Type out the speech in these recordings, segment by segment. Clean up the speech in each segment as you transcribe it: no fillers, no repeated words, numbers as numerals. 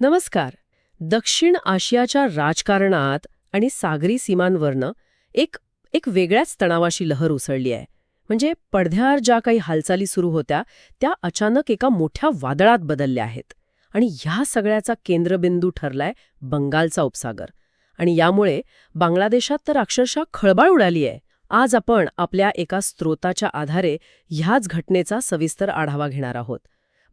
नमस्कार. दक्षिण आशियाच्या राजकारणात आणि सागरी सीमांवरनं एक एक वेगळ्याच तणावाची लहर उसळली आहे. म्हणजे पडद्याआड ज्या काही हालचाली सुरू होत्या त्या अचानक एका मोठ्या वादळात बदलल्या आहेत. आणि ह्या सगळ्याचा केंद्रबिंदू ठरलाय बंगालचा उपसागर. आणि यामुळे बांगलादेशात तर अक्षरशः खळबळ उडाली आहे. आज आपण आपल्या एका स्रोताच्या आधारे ह्याच घटनेचा सविस्तर आढावा घेणार आहोत.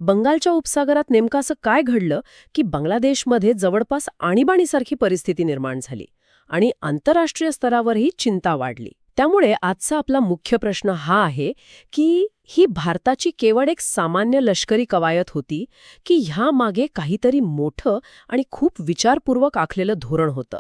बंगालच्या उपसागरात नेमकं असं काय घडलं की बांगलादेशमध्ये जवळपास आणीबाणीसारखी परिस्थिती निर्माण झाली आणि आंतरराष्ट्रीय स्तरावरही चिंता वाढली. त्यामुळे आजचा आपला मुख्य प्रश्न हा आहे की ही भारताची केवळ एक सामान्य लष्करी कवायत होती की ह्या मागे काहीतरी मोठं आणि खूप विचारपूर्वक आखलेलं धोरण होतं.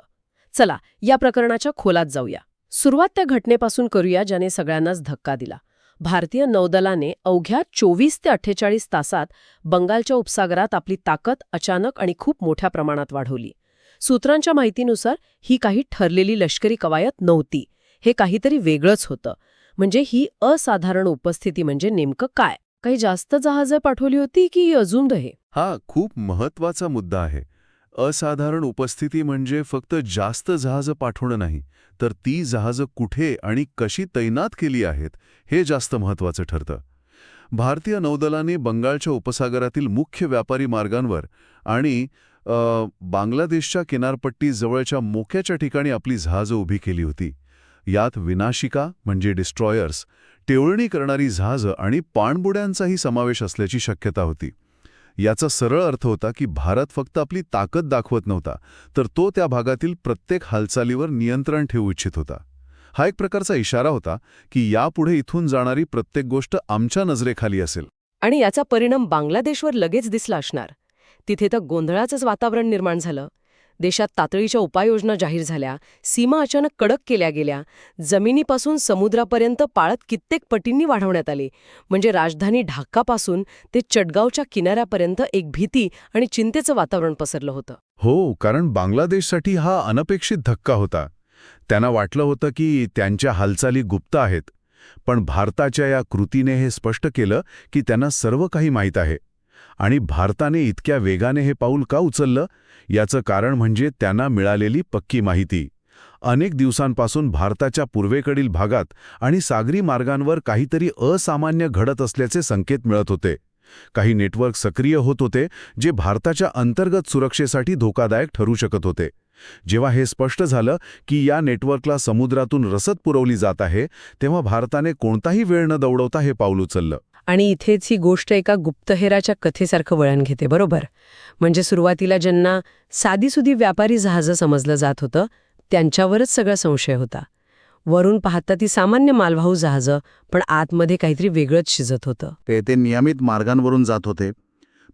चला या प्रकरणाच्या खोलात जाऊया. सुरुवात त्या घटनेपासून करूया ज्याने सगळ्यांनाच धक्का दिला. भारतीय नौदलाने अवघ्या 24 ते 48 तासात बंगालच्या उपसागरात आपली ताकद अचानक आणि खूप मोठ्या प्रमाणात वाढवली. सूत्रांच्या माहितीनुसार ही काही ठरलेली लष्करी कवायत नव्हती. हे काहीतरी वेगळंच होतं. म्हणजे ही असाधारण उपस्थिती म्हणजे नेमकं काय? काही जास्त जहाजं पाठवली होती की अजून हे? हा खूप महत्वाचा मुद्दा आहे. असाधारण उपस्थिती म्हणजे फक्त जास्त जहाजं पाठवणं नाही, तर ती जहाजं कुठे आणि कशी तैनात केली आहेत हे जास्त महत्वाचं ठरतं. भारतीय नौदलाने बंगालच्या उपसागरातील मुख्य व्यापारी मार्गांवर आणि बांगलादेशच्या किनारपट्टी जवळच्या मोक्याच्या ठिकाणी आपली जहाजं उभी केली होती. यात विनाशिका म्हणजे डिस्ट्रॉयर्स, टेवळणी करणारी जहाजं आणि पाणबुड्यांचाही समावेश असल्याची शक्यता होती. याचा सरळ अर्थ होता की भारत फक्त आपली ताकद दाखवत नव्हता, तर तो त्या भागातील प्रत्येक हालचालीवर नियंत्रण ठेवू इच्छित होता. हा एक प्रकारचा इशारा होता की यापुढे इथून जाणारी प्रत्येक गोष्ट आमच्या नजरेखाली असेल. आणि याचा परिणाम बांगलादेशवर लगेच दिसला असणार. तिथे तर गोंधळाचंच वातावरण निर्माण झालं. देशात तातडीच्या उपाययोजना जाहीर झाल्या, सीमा अचानक कडक केल्या गेल्या, जमिनीपासून समुद्रापर्यंत पाळत कित्येक पटींनी वाढवण्यात आली. म्हणजे राजधानी ढाकापासून ते चटगावच्या किनाऱ्यापर्यंत एक भीती आणि चिंतेचं वातावरण पसरलं होतं. हो, कारण बांगलादेशसाठी हा अनपेक्षित धक्का होता. त्यांना वाटलं होतं की त्यांच्या हालचाली गुप्त आहेत, पण भारताच्या या कृतीने हे स्पष्ट केलं की त्यांना सर्व काही माहीत आहे. आणि भारताने इतक्या वेगाने हे पाऊल का उचललं याचं कारण म्हणजे त्यांना मिळालेली पक्की माहिती. अनेक दिवसांपासून भारताच्या पूर्वेकडील भागात आणि सागरी मार्गांवर काहीतरी असामान्य घडत असल्याचे संकेत मिळत होते. काही नेटवर्क सक्रिय होत होते जे भारताच्या अंतर्गत सुरक्षेसाठी धोकादायक ठरू शकत होते. जेव्हा हे स्पष्ट झालं की या नेटवर्कला समुद्रातून रसद पुरवली जात आहे, तेव्हा भारताने कोणताही वेळ न दवडवता हे पाऊल उचललं. आणि इथेच ही गोष्ट एका गुप्तहेराच्या कथेसारखं वळण घेते, बरोबर? म्हणजे सुरुवातीला ज्यांना साधीसुधी व्यापारी जहाजं समजलं जात होतं त्यांच्यावरच सगळा संशय होता. वरून पाहता ती सामान्य मालवाहू जहाजं, पण आतमध्ये काहीतरी वेगळंच शिजत होतं. ते नियमित मार्गांवरून जात होते,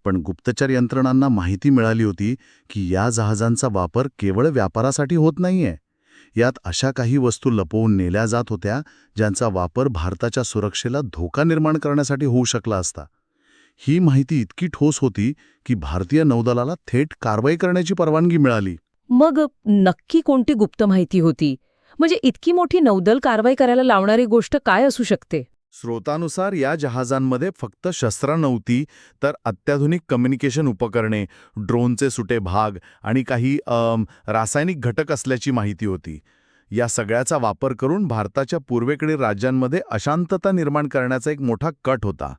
पण गुप्तचर यंत्रणांना माहिती मिळाली होती की या जहाजांचा वापर केवळ व्यापारासाठी होत नाहीये. यात अशा काही वस्तू लपवून नेल्या जात होत्या ज्यांचा वापर भारताच्या सुरक्षेला धोका निर्माण करण्यासाठी होऊ शकला असता. ही माहिती इतकी ठोस होती की भारतीय नौदलाला थेट कारवाई करण्याची परवानगी मिळाली. मग नक्की कोणती गुप्त माहिती होती? म्हणजे इतकी मोठी नौदल कारवाई करायला लावणारी गोष्ट काय असू शकते? स्रोतानुसार या जहाजांमध्ये फक्त शस्त्र नव्हती, तर अत्याधुनिक कम्युनिकेशन उपकरणे, ड्रोनचे सुटे भाग आणि काही रासायनिक घटक असल्याची माहिती होती. या सगळ्याचा वापर करून भारताच्या पूर्वेकडील राज्यांमध्ये अशांतता निर्माण करण्याचा एक मोठा कट होता.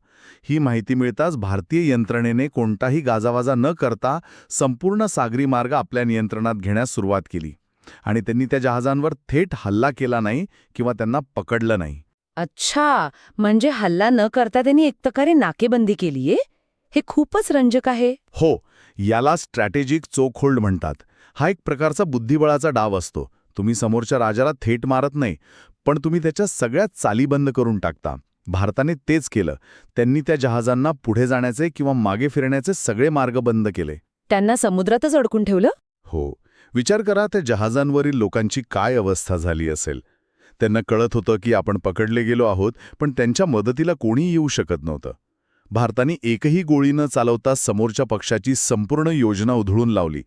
ही माहिती मिळताच भारतीय यंत्रणेने कोणताही गाजावाजा न करता संपूर्ण सागरी मार्ग आपल्या नियंत्रणात घेण्यास सुरुवात केली. आणि त्यांनी त्या जहाजांवर थेट हल्ला केला नाही किंवा त्यांना पकडलं नाही. अच्छा, म्हणजे हल्ला न करता त्यांनी एक प्रकारे नाकेबंदी केलीये? हे खूपच रंजक आहे. हो, याला स्ट्रॅटेजिक चोखहोल्ड म्हणतात. हा एक प्रकारचा बुद्धिबळाचा डाव असतो. तुम्ही समोरच्या राजाला थेट मारत नाही, पण तुम्ही त्याच्या सगळ्या चाली बंद करून टाकता. भारताने तेच केलं. त्यांनी त्या जहाजांना पुढे जाण्याचे किंवा मागे फिरण्याचे सगळे मार्ग बंद केले. त्यांना समुद्रातच अडकून ठेवलं? हो, विचार करा त्या जहाजांवरील लोकांची काय अवस्था झाली असेल. त्यांना कळत होतं की आपण पकडले गेलो आहोत, पण त्यांच्या मदतीला कोणी येऊ शकत नव्हतं. भारताने एकही गोळी न चालवता समोरच्या पक्षाची संपूर्ण योजना उधळून लावली.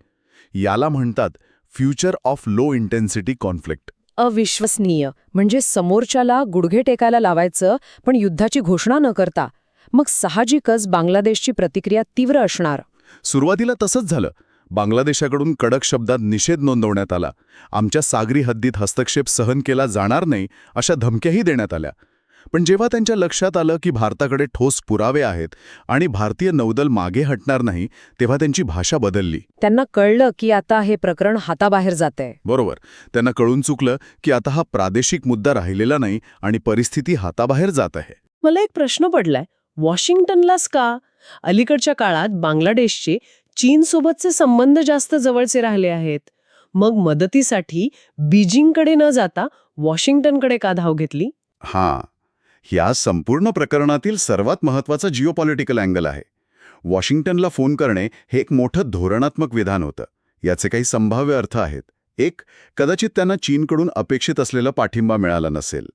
याला म्हणतात future of low intensity conflict. अविश्वसनीय. म्हणजे समोरच्याला गुडघे टेकायला लावायचं, पण युद्धाची घोषणा न करता. मग साहजिकच बांगलादेशची प्रतिक्रिया तीव्र असणार. सुरुवातीला तसंच झालं. बांगलादेशाकडून कडक शब्दात निषेध नोंदवण्यात आला. आमच्या सागरी हद्दीत हस्तक्षेप सहन केला जाणार नाही अशा धमक्याही देण्यात आल्या. पण जेव्हा त्यांच्या लक्षात आलं की भारताकडे ठोस पुरावे आहेत आणि भारतीय नौदल मागे हटणार नाही, तेव्हा त्यांची भाषा बदलली. त्यांना कळलं की आता हे प्रकरण हाताबाहेर जातंय. बरोबर. त्यांना कळून चुकलं की आता हा प्रादेशिक मुद्दा राहिलेला नाही आणि परिस्थिती हाताबाहेर जात आहे. मला एक प्रश्न पडलाय, वॉशिंग्टनलाच का? अलीकडच्या काळात बांगलादेशचे चीनसोबतचे संबंध जास्त जवळचे राहिले आहेत. मग मदतीसाठी बीजिंगकडे न जाता वॉशिंग्टनकडे का धाव घेतली? हां, या संपूर्ण प्रकरणातील सर्वात महत्त्वाचा जिओपॉलिटिकल अँगल आहे. वॉशिंग्टनला फोन करणे हे एक मोठं धोरणात्मक विधान होतं. याचे काही संभाव्य अर्थ आहेत. एक, कदाचित त्यांना चीनकडून अपेक्षित असलेला पाठिंबा मिळाला नसेल.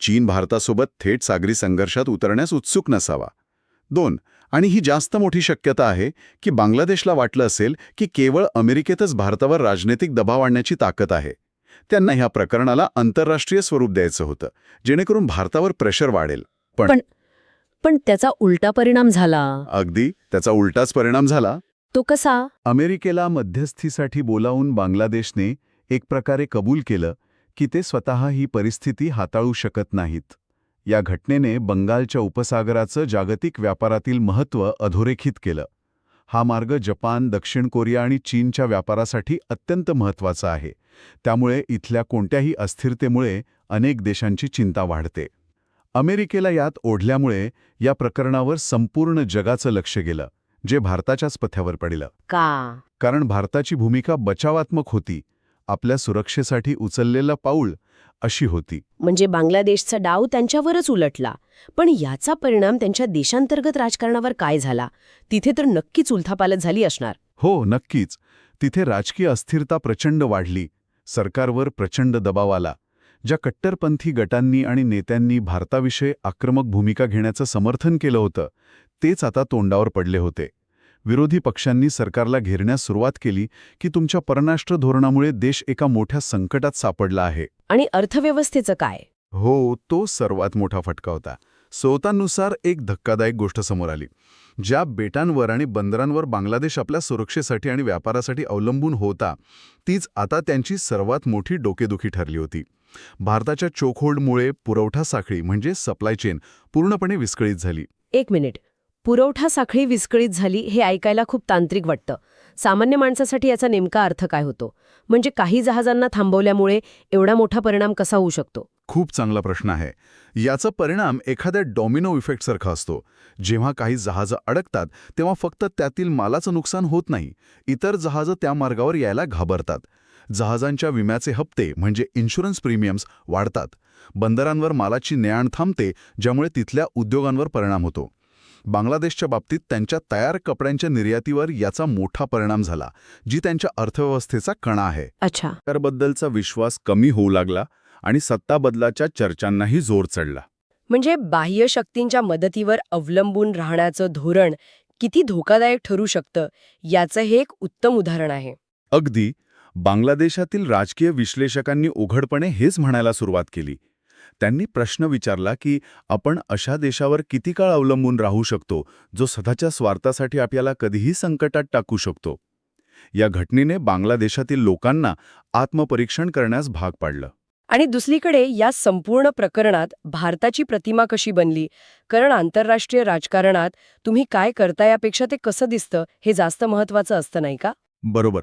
चीन भारतासोबत थेट सागरी संघर्षात उतरण्यास उत्सुक नसावा. 2, आणि ही जास्त मोठी शक्यता आहे की बांगलादेशला वाटलं असेल की केवळ अमेरिकेतच भारतावर राजनैतिक दबाव आणण्याची ताकद आहे. त्यांना ह्या प्रकरणाला आंतरराष्ट्रीय स्वरूप द्यायचं होतं, जेणेकरून भारतावर प्रेशर वाढेल. पण त्याचा उलटा परिणाम झाला. अगदी त्याचा उलटाच परिणाम झाला. तो कसा? अमेरिकेला मध्यस्थीसाठी बोलावून बांगलादेशने एक प्रकारे कबूल केलं की ते स्वतः ही परिस्थिती हाताळू शकत नाहीत. या घटनेने बंगालच्या उपसागराचं जागतिक व्यापारातील महत्त्व अधोरेखित केलं. हा मार्ग जपान, दक्षिण कोरिया आणि चीनच्या व्यापारासाठी अत्यंत महत्त्वाचा आहे. त्यामुळे इथल्या कोणत्याही अस्थिरतेमुळे अनेक देशांची चिंता वाढते. अमेरिकेला यात ओढल्यामुळे या प्रकरणावर संपूर्ण जगाचं लक्ष गेलं, जे भारताच्याच पथ्यावर पडलं. का? कारण भारताची भूमिका बचावात्मक होती, आपल्या सुरक्षेसाठी उचललेलं पाऊल अशी होती. म्हणजे बांगलादेशचा डाव त्यांच्यावरच उलटला. पण याचा परिणाम त्यांच्या देशांतर्गत राजकारणावर काय झाला? तिथे तर नक्कीच उलथापालथ झाली असणार. हो, नक्कीच. तिथे राजकीय अस्थिरता प्रचंड वाढली. सरकारवर प्रचंड दबाव आला. ज्या कट्टरपंथी गटांनी आणि नेत्यांनी भारताविषयी आक्रमक भूमिका घेण्याचं समर्थन केलं होतं, तेच आता तोंडावर पडले होते. विरोधी पक्षांनी सरकारला घेरण्यास सुरुवात केली की तुमच्या परराष्ट्र धोरणामुळे देश एका मोठ्या संकटात सापडला आहे. आणि अर्थव्यवस्थेचं काय? हो, तो सर्वात मोठा फटका होता. स्रोतांनुसार एक धक्कादायक गोष्ट समोर आली. ज्या बेटांवर आणि बंदरांवर बांगलादेश आपल्या सुरक्षेसाठी आणि व्यापारासाठी अवलंबून होता, तीच आता त्यांची सर्वात मोठी डोकेदुखी ठरली होती. भारताच्या चोखहोल्डमुळे पुरवठा साखळी म्हणजे सप्लाय चेन पूर्णपणे विस्कळीत झाली. एक मिनिट, पुरवठा साखळी विस्कळीत झाली हे ऐकायला खूप तांत्रिक वाटतं. सामान्य माणसासाठी याचा नेमका अर्थ काय होतो? म्हणजे काही जहाजांना थांबवल्यामुळे एवढा मोठा परिणाम कसा होऊ शकतो? खूप चांगला प्रश्न आहे. याचा परिणाम एखाद्या डॉमिनो इफेक्टसारखा असतो. जेव्हा काही जहाजं अडकतात तेव्हा फक्त त्यातील मालाचं नुकसान होत नाही, इतर जहाजं त्या मार्गावर यायला घाबरतात. जहाजांच्या विम्याचे हप्ते म्हणजे इन्शुरन्स प्रीमियम्स वाढतात. बंदरांवर मालाची ने-आण थांबते, ज्यामुळे तिथल्या उद्योगांवर परिणाम होतो. बांगलादेशच्या बाबतीत त्यांच्या तयार कपड्यांच्या निर्यातीवर याचा मोठा परिणाम झाला, जी त्यांच्या अर्थव्यवस्थेचा कणा आहे. अच्छा. सरकारबद्दलचा विश्वास कमी होऊ लागला आणि सत्ता बदलाच्या चर्चांनाही जोर चढला. म्हणजे बाह्य शक्तींच्या मदतीवर अवलंबून राहण्याचं धोरण किती धोकादायक ठरू शकतं, याचं हे एक उत्तम उदाहरण आहे. अगदी. बांगलादेशातील राजकीय विश्लेषकांनी उघडपणे हेच म्हणायला सुरुवात केली. त्यांनी प्रश्न विचारला की आपण अशा देशावर किती काळ अवलंबून राहू शकतो, जो स्वतःच्या स्वार्थासाठी आपल्याला कधीही संकटात टाकू शकतो. या घटनेने बांगलादेशातील लोकांना आत्मपरीक्षण करण्यास भाग पाडलं. आणि दुसरीकडे या संपूर्ण प्रकरणात भारताची प्रतिमा कशी बनली? कारण आंतरराष्ट्रीय राजकारणात तुम्ही काय करता यापेक्षा ते कसं दिसतं हे जास्त महत्त्वाचं असतं, नाही का? बरोबर.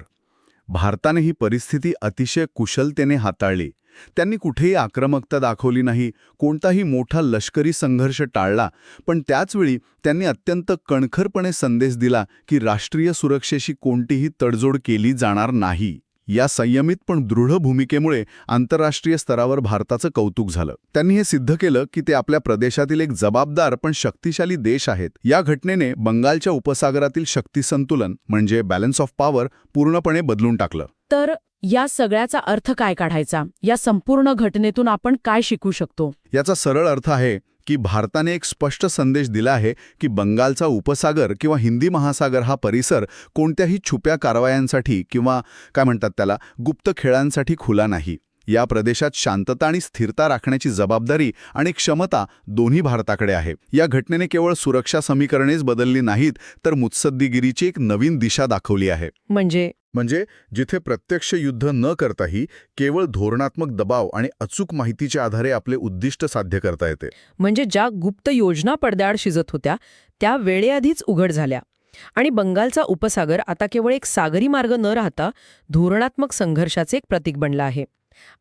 भारताने ही परिस्थिती अतिशय कुशलतेने हाताळली. त्यांनी कुठेही आक्रमकता दाखवली नाही, कोणताही मोठा लष्करी संघर्ष टाळला, पण त्याचवेळी त्यांनी अत्यंत कणखरपणे संदेश दिला की राष्ट्रीय सुरक्षेशी कोणतीही तडजोड केली जाणार नाही. या संयमित पण दृढ भूमिकेमुळे आंतरराष्ट्रीय स्तरावर भारताचं कौतुक झालं. त्यांनी हे सिद्ध केलं की ते आपल्या प्रदेशातील एक जबाबदार पण शक्तिशाली देश आहेत. या घटनेने बंगालच्या उपसागरातील शक्ती संतुलन म्हणजे बॅलन्स ऑफ पॉवर पूर्णपणे बदलून टाकलं. तर या सगळ्याचा अर्थ काय काढायचा? या संपूर्ण घटनेतून आपण काय शिकू शकतो? याचा सरळ अर्थ आहे की भारताने एक स्पष्ट संदेश दिला आहे की बंगालचा उपसागर किंवा हिंदी महासागर हा परिसर कोणत्याही छुप्या कारवायांसाठी किंवा काय म्हणतात त्याला गुप्त खेळांसाठी खुला नाही. या प्रदेशात शांतता आणि स्थिरता राखण्याची जबाबदारी आणि क्षमता दोन्ही भारताकडे आहे. या घटनेने केवळ सुरक्षा समीकरणेच बदलली नाहीत, तर मुत्सद्दीगिरीची एक नवीन दिशा दाखवली आहे. म्हणजे जिथे प्रत्यक्ष युद्ध न करताही केवळ धोरणात्मक दबाव आणि अचूक माहितीच्या आधारे आपले उद्दिष्ट साध्य करता येते. म्हणजे ज्या गुप्त योजना पडद्याआड शिजत होत्या त्या वेळेआधीच उघड झाल्या आणि बंगालचा उपसागर आता केवळ एक सागरी मार्ग न राहता धोरणात्मक संघर्षाचे एक प्रतीक बनला आहे.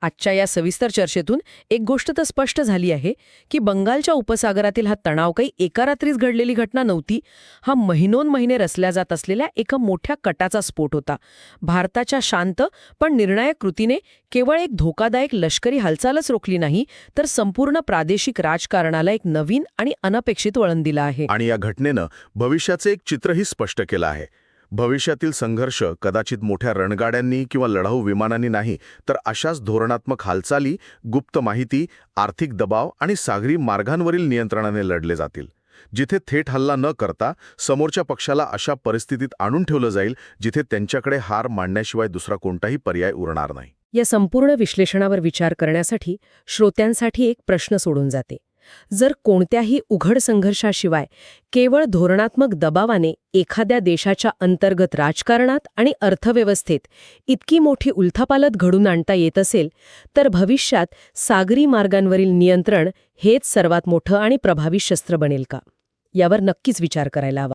आजच्या या सविस्तर चर्चेतून एक गोष्ट तर स्पष्ट झाली आहे की बंगालच्या उपसागरातील हा तणाव काही एका रात्रीच घडलेली घटना नव्हती. हा महिनोन्महिने रचल्या जात असलेल्या एका मोठ्या कटाचा स्फोट होता. भारताच्या शांत पण निर्णायक कृतीने केवळ एक धोकादायक लष्करी हालचालच रोखली नाही, तर संपूर्ण प्रादेशिक राजकारणाला एक नवीन आणि अनपेक्षित वळण दिलं आहे. आणि या घटनेनं भविष्याचे एक चित्रही स्पष्ट केलं आहे. भविष्यातील संघर्ष कदाचित मोठ्या रणगाड्यांनी किंवा लढाऊ विमानांनी नाही, तर अशाच धोरणात्मक हालचाली, गुप्त माहिती, आर्थिक दबाव आणि सागरी मार्गांवरील नियंत्रणाने लढले जातील. जिथे थेट हल्ला न करता समोरच्या पक्षाला अशा परिस्थितीत आणून ठेवलं जाईल जिथे त्यांच्याकडे हार मांडण्याशिवाय दुसरा कोणताही पर्याय उरणार नाही. या संपूर्ण विश्लेषणावर विचार करण्यासाठी श्रोत्यांसाठी एक प्रश्न सोडून जाते. जर कोणत्याही उघड संघर्षाशिवाय केवळ धोरणात्मक दबावाने एखाद्या देशाच्या अंतर्गत राजकारणात आणि अर्थव्यवस्थेत इतकी मोठी उलथापालथ घडून आणता येत असेल, तर भविष्यात सागरी मार्गांवरील नियंत्रण हेच सर्वात मोठं आणि प्रभावी शस्त्र बनेल का? यावर नक्कीच विचार करायला हवा.